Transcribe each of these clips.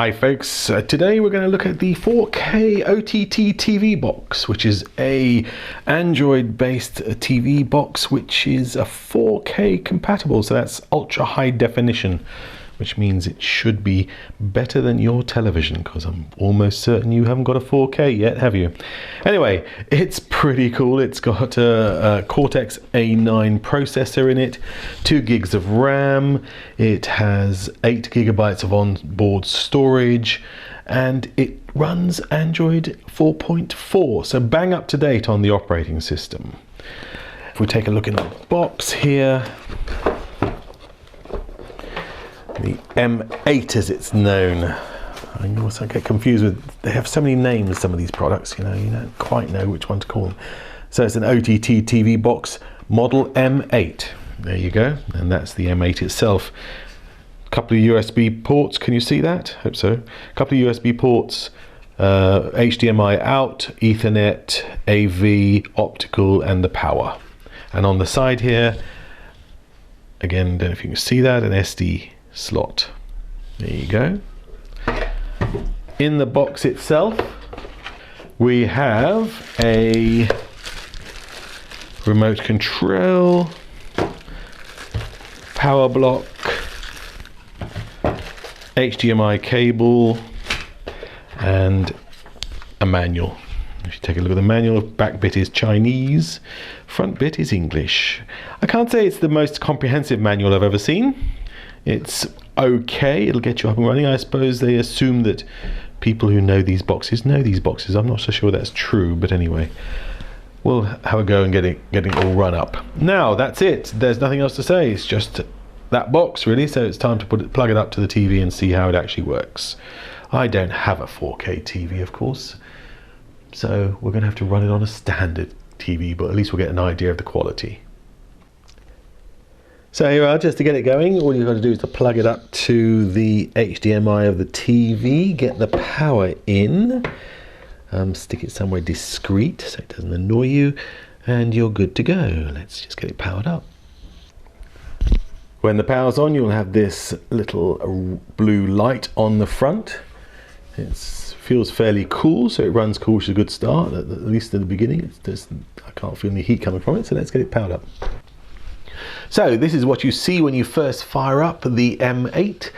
Hi folks, today we're going to look at the 4K OTT TV box, which is a Android based TV box which is a 4K compatible, so that's ultra high definition, which means it should be better than your television, because I'm almost certain you haven't got a 4K yet, have you? Anyway, it's pretty cool. It's got a Cortex A9 processor in it, 2 gigs of RAM, it has 8 gigabytes of onboard storage, and it runs Android 4.4, so bang up to date on the operating system. If we take a look in the box here, the M8 as it's known. I also get confused with, they have so many names, some of these products, you don't quite know which one to call them. So it's an OTT TV box, model M8. There you go, and that's the M8 itself. A couple of USB ports, can you see that? Hope so. A couple of USB ports, HDMI out, Ethernet, AV, optical, and the power. And on the side here, again, don't know if you can see that, an SD slot. There you go. In the box itself, we have a remote control, power block, HDMI cable, and a manual. If you take a look at the manual, back bit is Chinese, front bit is English. I can't say it's the most comprehensive manual I've ever seen. It's okay, it'll get you up and running. I suppose they assume that people who know these boxes know these boxes. I'm not so sure that's true, but anyway, we'll have a go and get it all run up. Now that's it, there's nothing else to say. It's just that box really, so it's time to plug it up to the TV and see how it actually works. I don't have a 4K TV, of course, so we're going to have to run it on a standard TV, but at least we'll get an idea of the quality. So here we are, just to get it going, all you've got to do is to plug it up to the HDMI of the TV, get the power in, stick it somewhere discreet so it doesn't annoy you, and you're good to go. Let's just get it powered up. When the power's on, you'll have this little blue light on the front. It feels fairly cool, so it runs cool, which is a good start, at least in the beginning. I can't feel any heat coming from it, so let's get it powered up. So this is what you see when you first fire up the M8.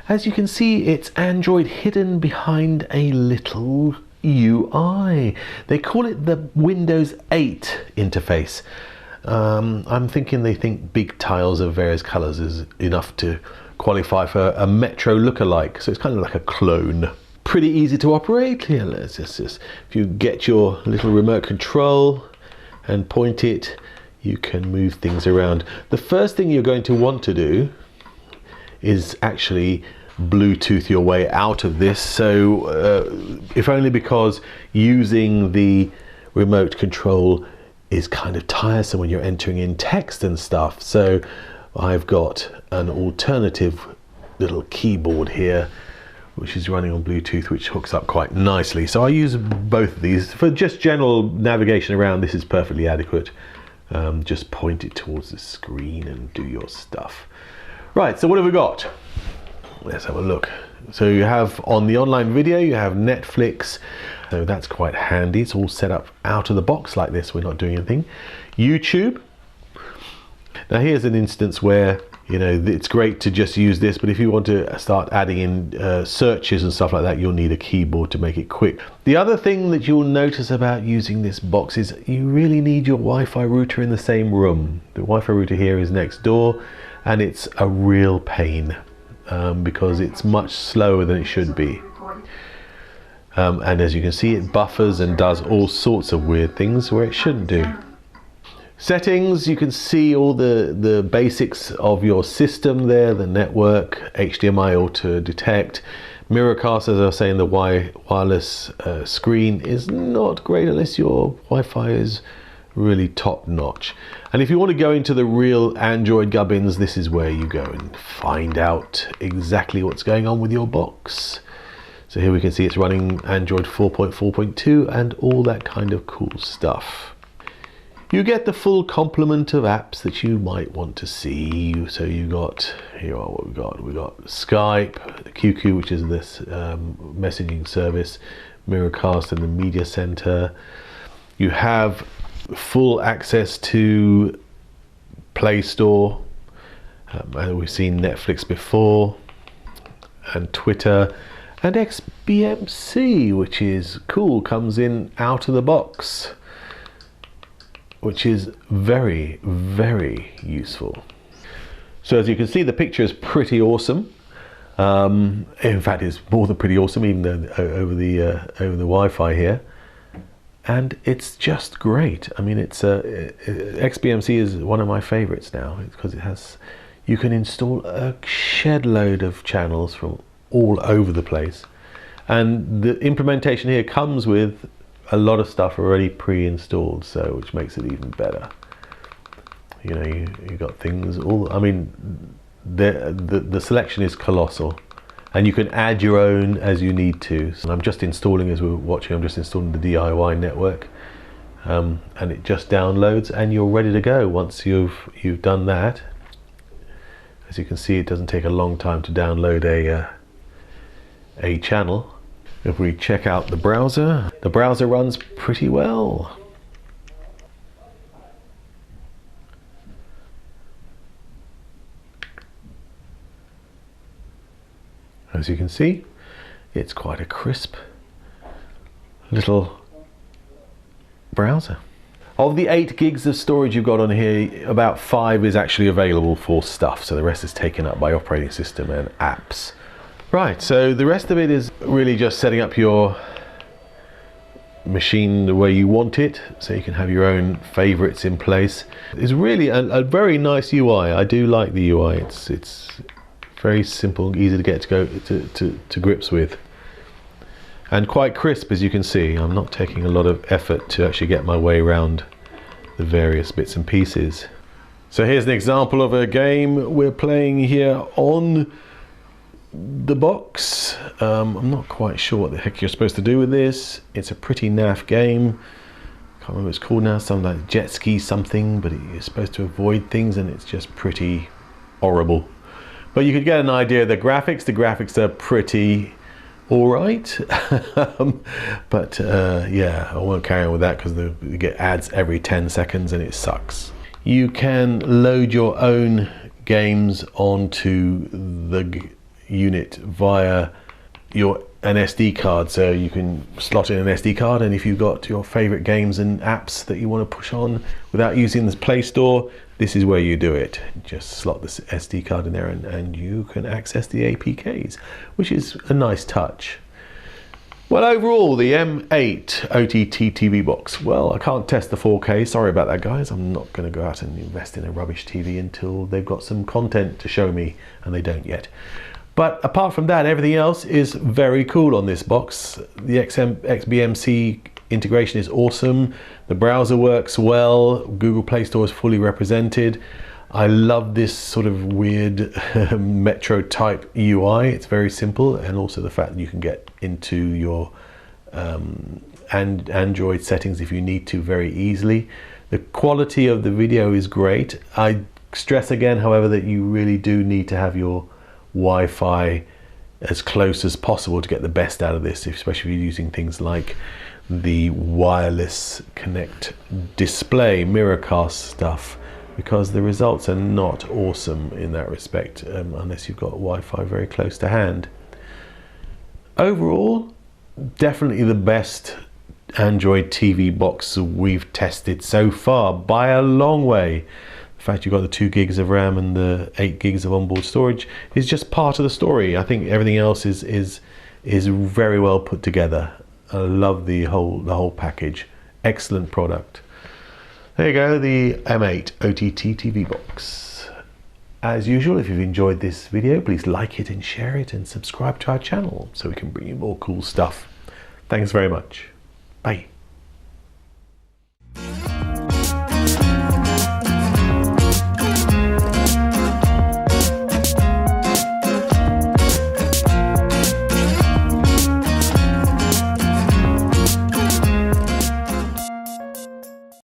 As you can see, it's Android hidden behind a little UI. They call it the Windows 8 interface. I'm thinking they think big tiles of various colors is enough to qualify for a Metro lookalike. So it's kind of like a clone. Pretty easy to operate. Here, let's just if you get your little remote control and point it, you can move things around. The first thing you're going to want to do is actually Bluetooth your way out of this. So if only because using the remote control is kind of tiresome when you're entering in text and stuff. So I've got an alternative little keyboard here which is running on Bluetooth, which hooks up quite nicely. So I use both of these for just general navigation around. This is perfectly adequate. Just point it towards the screen and do your stuff. Right, so what have we got? Let's have a look. So you have on the online video, you have Netflix, so that's quite handy. It's all set up out of the box like this, we're not doing anything. YouTube. Now here's an instance where, it's great to just use this, but if you want to start adding in searches and stuff like that, you'll need a keyboard to make it quick. The other thing that you'll notice about using this box is you really need your Wi-Fi router in the same room. The Wi-Fi router here is next door, and it's a real pain because it's much slower than it should be. And as you can see, it buffers and does all sorts of weird things where it shouldn't do. Settings, you can see all the basics of your system there, the network, HDMI auto detect, Miracast, as I was saying, the wireless screen is not great unless your Wi-Fi is really top notch. And if you want to go into the real Android gubbins, this is where you go and find out exactly what's going on with your box. So here we can see it's running Android 4.4.2 and all that kind of cool stuff. You get the full complement of apps that you might want to see. So you got, here are what we got Skype, QQ, which is this messaging service, Miracast and the Media Center. You have full access to Play Store. We've seen Netflix before, and Twitter, and XBMC, which is cool, comes in out of the box, which is very, very useful. So as you can see, the picture is pretty awesome. In fact, it's more than pretty awesome, even though over the Wi-Fi here. And it's just great. I mean, it's XBMC is one of my favorites now because it has, you can install a shed load of channels from all over the place, and the implementation here comes with a lot of stuff already pre-installed, so which makes it even better. You know, you got things all. I mean, the selection is colossal, and you can add your own as you need to. And I'm just installing, as we're watching, I'm just installing the DIY network, and it just downloads, and you're ready to go once you've done that. As you can see, it doesn't take a long time to download a channel. If we check out the browser runs pretty well. As you can see, it's quite a crisp little browser. Of the 8 gigs of storage you've got on here, about 5 is actually available for stuff, so the rest is taken up by operating system and apps. Right, so the rest of it is really just setting up your machine the way you want it, so you can have your own favorites in place. It's really a very nice UI. I do like the UI. It's very simple, easy to get to grips with, and quite crisp, as you can see. I'm not taking a lot of effort to actually get my way around the various bits and pieces. So here's an example of a game we're playing here on the box. I'm not quite sure what the heck you're supposed to do with this. It's a pretty naff game. Can't remember what it's called now, something like jet ski something, but you're supposed to avoid things, and it's just pretty horrible. But you could get an idea of the graphics. The graphics are pretty alright. But yeah, I won't carry on with that because you get ads every 10 seconds and it sucks. You can load your own games onto the unit via an SD card, so you can slot in an SD card, and if you've got your favorite games and apps that you want to push on without using the Play Store, this is where you do it. Just slot the SD card in there and you can access the APKs, which is a nice touch. Well, overall, the M8 OTT TV box. Well, I can't test the 4K. Sorry about that, guys. I'm not going to go out and invest in a rubbish TV until they've got some content to show me, and they don't yet. But apart from that, everything else is very cool on this box. The XBMC integration is awesome. The browser works well. Google Play Store is fully represented. I love this sort of weird Metro type UI. It's very simple, and also the fact that you can get into your Android settings if you need to very easily. The quality of the video is great. I stress again, however, that you really do need to have your Wi-Fi as close as possible to get the best out of this, especially if you're using things like the wireless connect display Miracast stuff, because the results are not awesome in that respect unless you've got Wi-Fi very close to hand. Overall, definitely the best Android TV box we've tested so far by a long way. The fact you've got the 2 gigs of RAM and the 8 gigs of onboard storage is just part of the story. I think everything else is very well put together. I love the whole package. Excellent product. There you go, the M8 OTT TV box. As usual, if you've enjoyed this video, please like it and share it and subscribe to our channel so we can bring you more cool stuff. Thanks very much. Bye.